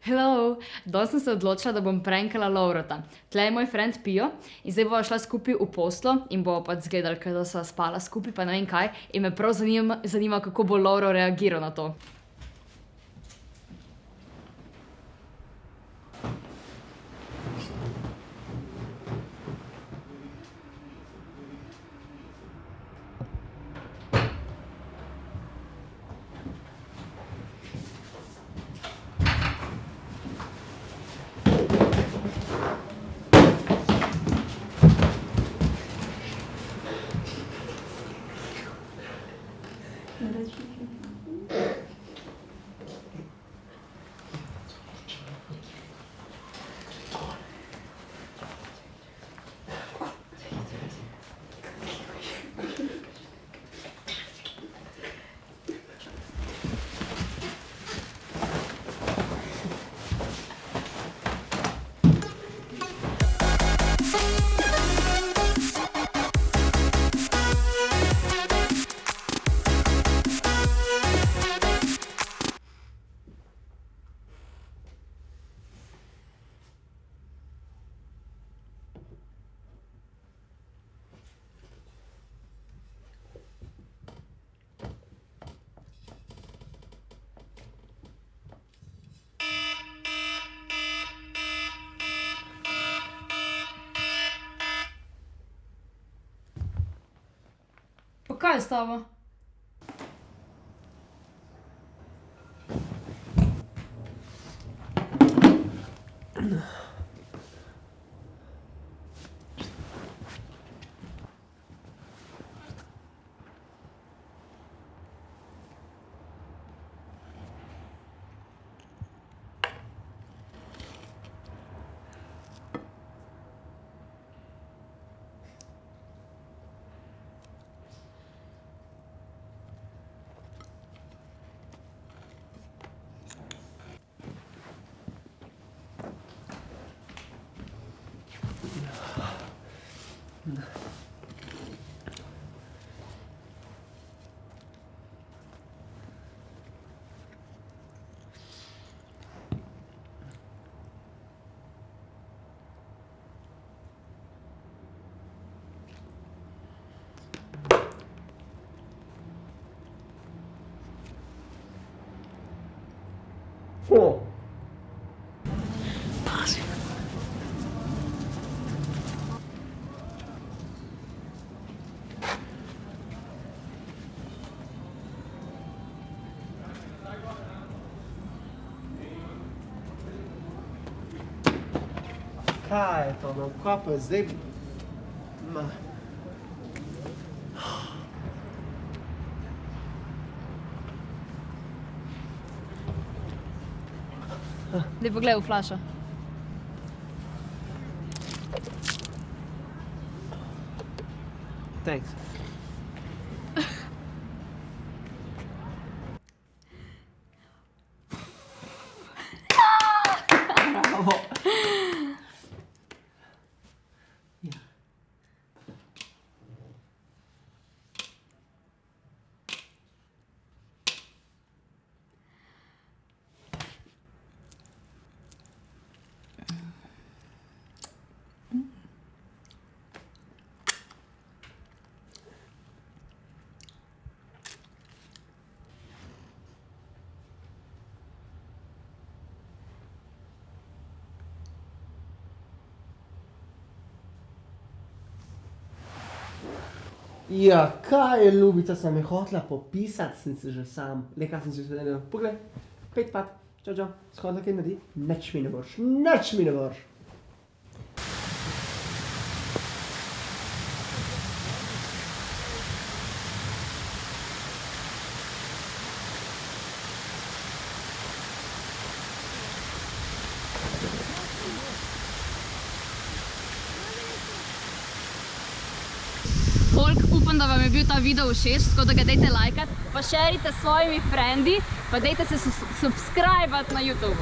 Hello, danes sem se odločila, da bom prankala Laurota. Tle je moj friend Pio in zdaj bova šla skupaj v poslo in bova pač zgledali, da sva spala skupaj, pa ne vem kaj. In me prav zanima, kako bo Lauro reagiral na to. Pa kaj je s tabo? Oh. Kaj je to, no, kaj pa zdaj? Ma. Daj poglej v flašo. Thanks. Bravo. Ja. Ja, kaj je, ljubica, sem me hotela popisati, sem se že sam. Le, kaj sem se zvedel. Poglej, 5 pat, čau, shodila kaj naredi, nič mi ne boš. Upam, da vam je bil ta video všeč, tako da ga dajte lajkat, pa šerite s svojimi frendi, pa dajte se subscribe na YouTube.